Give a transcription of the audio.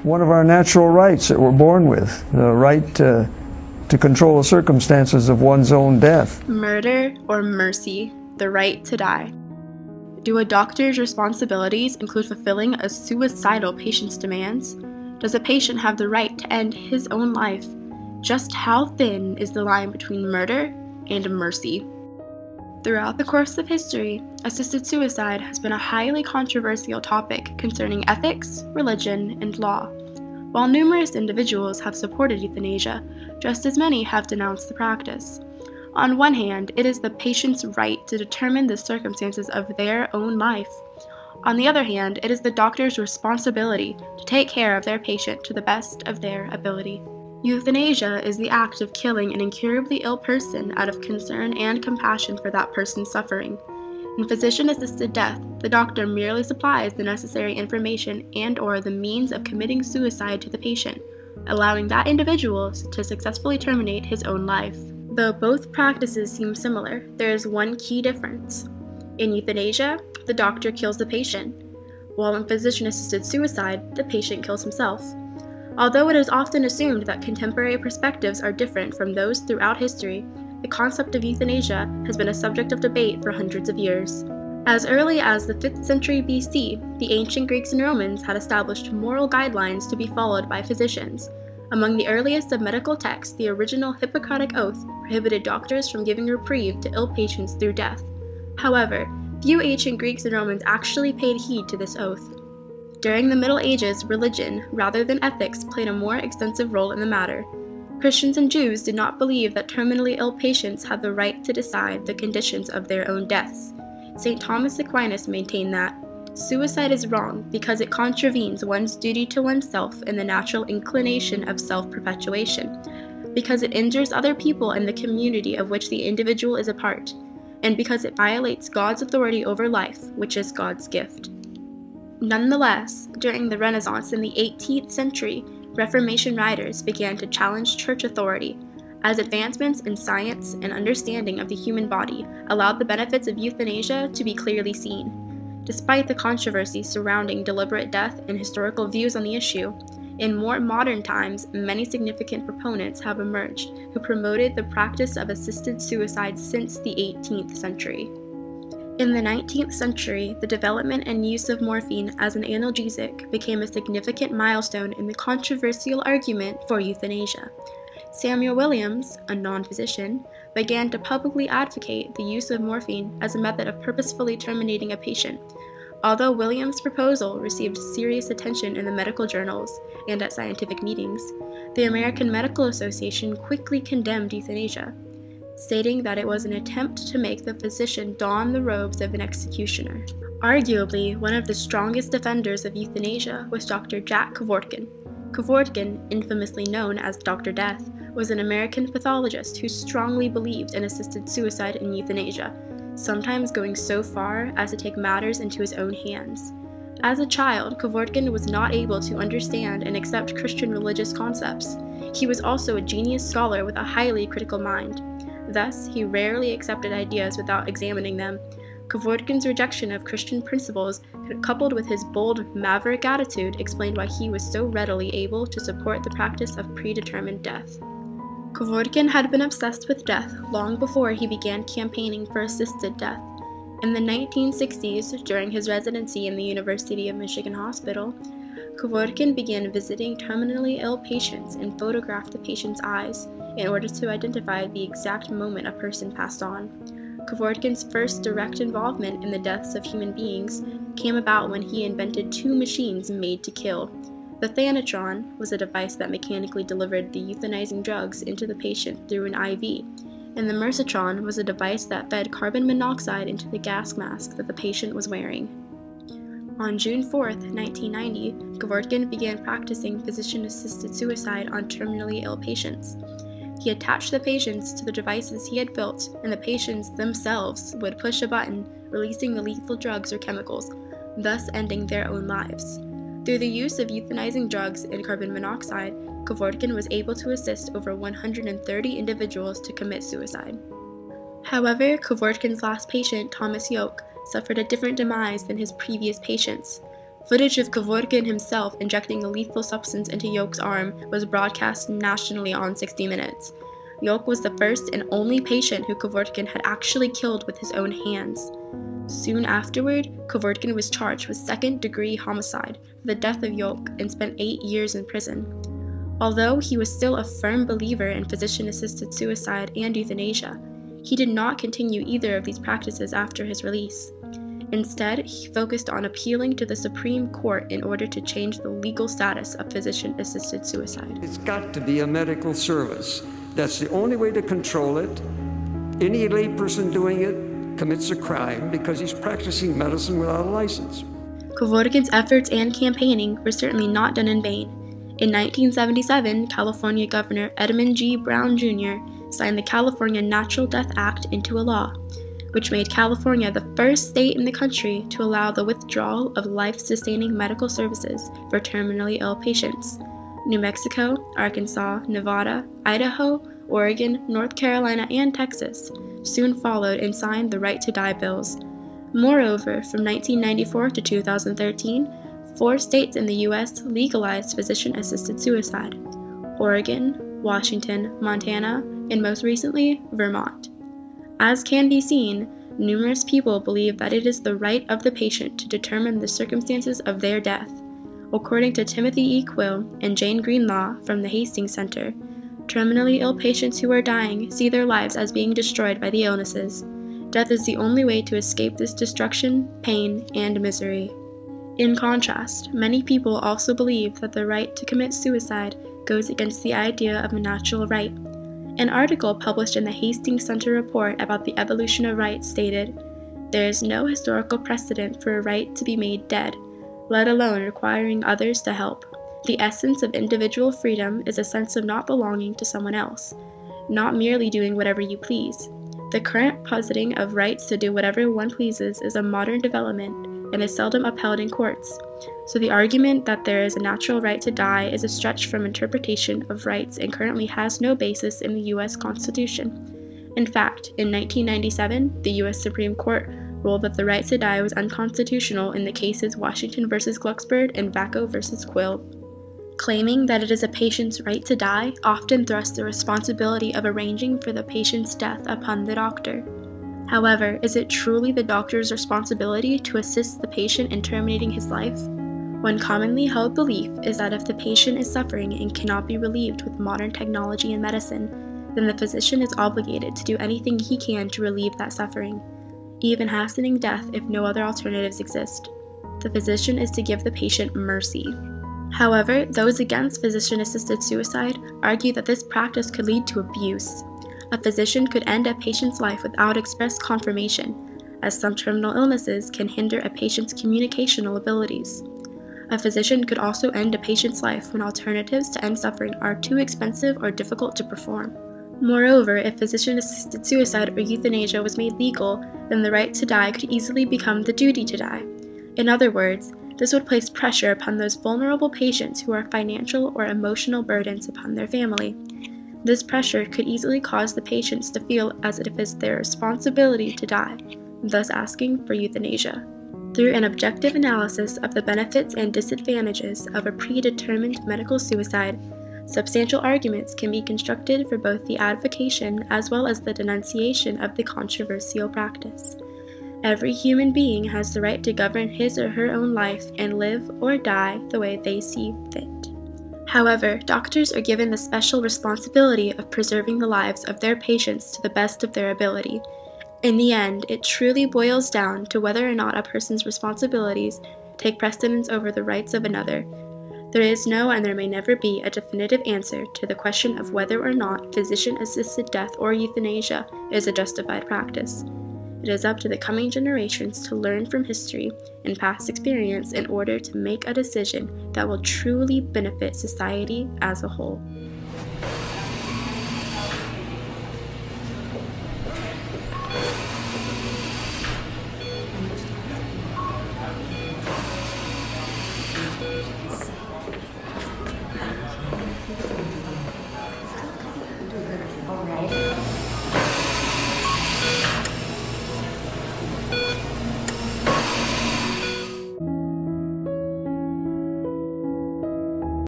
one of our natural rights that we're born with, the right to control the circumstances of one's own death. Murder or mercy, the right to die. Do a doctor's responsibilities include fulfilling a suicidal patient's demands? Does a patient have the right to end his own life? Just how thin is the line between murder and mercy? Throughout the course of history, assisted suicide has been a highly controversial topic concerning ethics, religion, and law. While numerous individuals have supported euthanasia, just as many have denounced the practice. On one hand, it is the patient's right to determine the circumstances of their own life. On the other hand, it is the doctor's responsibility to take care of their patient to the best of their ability. Euthanasia is the act of killing an incurably ill person out of concern and compassion for that person's suffering. In physician-assisted death, the doctor merely supplies the necessary information and/or the means of committing suicide to the patient, allowing that individual to successfully terminate his own life. Though both practices seem similar, there is one key difference. In euthanasia, the doctor kills the patient, while in physician-assisted suicide, the patient kills himself. Although it is often assumed that contemporary perspectives are different from those throughout history, the concept of euthanasia has been a subject of debate for hundreds of years. As early as the 5th century BC, the ancient Greeks and Romans had established moral guidelines to be followed by physicians. Among the earliest of medical texts, the original Hippocratic Oath prohibited doctors from giving reprieve to ill patients through death. However, few ancient Greeks and Romans actually paid heed to this oath. During the Middle Ages, religion, rather than ethics, played a more extensive role in the matter. Christians and Jews did not believe that terminally ill patients had the right to decide the conditions of their own deaths. St. Thomas Aquinas maintained that suicide is wrong because it contravenes one's duty to oneself and the natural inclination of self-perpetuation, because it injures other people and the community of which the individual is a part, and because it violates God's authority over life, which is God's gift. Nonetheless, during the Renaissance in the 18th century, Reformation writers began to challenge church authority, as advancements in science and understanding of the human body allowed the benefits of euthanasia to be clearly seen. Despite the controversy surrounding deliberate death and historical views on the issue, in more modern times, many significant proponents have emerged who promoted the practice of assisted suicide since the 18th century. In the 19th century, the development and use of morphine as an analgesic became a significant milestone in the controversial argument for euthanasia. Samuel Williams, a non-physician, began to publicly advocate the use of morphine as a method of purposefully terminating a patient. Although Williams' proposal received serious attention in the medical journals and at scientific meetings, the American Medical Association quickly condemned euthanasia, stating that it was an attempt to make the physician don the robes of an executioner. Arguably, one of the strongest defenders of euthanasia was Dr. Jack Kvorkin. Kvorkin, infamously known as Dr. Death, was an American pathologist who strongly believed in assisted suicide and euthanasia, sometimes going so far as to take matters into his own hands. As a child, Kvorkin was not able to understand and accept Christian religious concepts. He was also a genius scholar with a highly critical mind. Thus, he rarely accepted ideas without examining them. Kvorkin's rejection of Christian principles, coupled with his bold, maverick attitude, explained why he was so readily able to support the practice of predetermined death. Kvorkin had been obsessed with death long before he began campaigning for assisted death. In the 1960s, during his residency in the University of Michigan Hospital, Kvorkin began visiting terminally ill patients and photographed the patient's eyes in order to identify the exact moment a person passed on. Kvorkin's first direct involvement in the deaths of human beings came about when he invented two machines made to kill. The Thanatron was a device that mechanically delivered the euthanizing drugs into the patient through an IV, and the Mercitron was a device that fed carbon monoxide into the gas mask that the patient was wearing. On June 4, 1990, Kvorkin began practicing physician-assisted suicide on terminally ill patients. He attached the patients to the devices he had built, and the patients themselves would push a button, releasing the lethal drugs or chemicals, thus ending their own lives. Through the use of euthanizing drugs and carbon monoxide, Kvorkin was able to assist over 130 individuals to commit suicide. However, Kvorkin's last patient, Thomas Yoke, suffered a different demise than his previous patients. Footage of Kevorkian himself injecting a lethal substance into Yoke's arm was broadcast nationally on 60 Minutes. Yoke was the first and only patient who Kevorkian had actually killed with his own hands. Soon afterward, Kevorkian was charged with second-degree homicide for the death of Yoke and spent 8 years in prison. Although he was still a firm believer in physician-assisted suicide and euthanasia, he did not continue either of these practices after his release. Instead, he focused on appealing to the Supreme Court in order to change the legal status of physician-assisted suicide. It's got to be a medical service. That's the only way to control it. Any layperson doing it commits a crime because he's practicing medicine without a license. Kevorkian's efforts and campaigning were certainly not done in vain. In 1977, California Governor Edmund G. Brown Jr. signed the California Natural Death Act into a law, which made California the first state in the country to allow the withdrawal of life-sustaining medical services for terminally ill patients. New Mexico, Arkansas, Nevada, Idaho, Oregon, North Carolina, and Texas soon followed and signed the Right to Die bills. Moreover, from 1994 to 2013, 4 states in the U.S. legalized physician-assisted suicide: Oregon, Washington, Montana, and most recently, Vermont. As can be seen, numerous people believe that it is the right of the patient to determine the circumstances of their death. According to Timothy E. Quill and Jane Greenlaw from the Hastings Center, terminally ill patients who are dying see their lives as being destroyed by the illnesses. Death is the only way to escape this destruction, pain, and misery. In contrast, many people also believe that the right to commit suicide goes against the idea of a natural right. An article published in the Hastings Center report about the evolution of rights stated, "There is no historical precedent for a right to be made dead, let alone requiring others to help. The essence of individual freedom is a sense of not belonging to someone else, not merely doing whatever you please. The current positing of rights to do whatever one pleases is a modern development and is seldom upheld in courts. So the argument that there is a natural right to die is a stretch from interpretation of rights and currently has no basis in the U.S. Constitution. In fact, in 1997, the U.S. Supreme Court ruled that the right to die was unconstitutional in the cases Washington v. Glucksberg and Vacco v. Quill. Claiming that it is a patient's right to die often thrusts the responsibility of arranging for the patient's death upon the doctor. However, is it truly the doctor's responsibility to assist the patient in terminating his life? One commonly held belief is that if the patient is suffering and cannot be relieved with modern technology and medicine, then the physician is obligated to do anything he can to relieve that suffering, even hastening death if no other alternatives exist. The physician is to give the patient mercy. However, those against physician-assisted suicide argue that this practice could lead to abuse. A physician could end a patient's life without express confirmation, as some terminal illnesses can hinder a patient's communicational abilities. A physician could also end a patient's life when alternatives to end suffering are too expensive or difficult to perform. Moreover, if physician-assisted suicide or euthanasia was made legal, then the right to die could easily become the duty to die. In other words, this would place pressure upon those vulnerable patients who are financial or emotional burdens upon their family. This pressure could easily cause the patients to feel as if it is their responsibility to die, thus asking for euthanasia. Through an objective analysis of the benefits and disadvantages of a predetermined medical suicide, substantial arguments can be constructed for both the advocation as well as the denunciation of the controversial practice. Every human being has the right to govern his or her own life and live or die the way they see fit. However, doctors are given the special responsibility of preserving the lives of their patients to the best of their ability. In the end, it truly boils down to whether or not a person's responsibilities take precedence over the rights of another. There is no and there may never be a definitive answer to the question of whether or not physician-assisted death or euthanasia is a justified practice. It is up to the coming generations to learn from history and past experience in order to make a decision that will truly benefit society as a whole.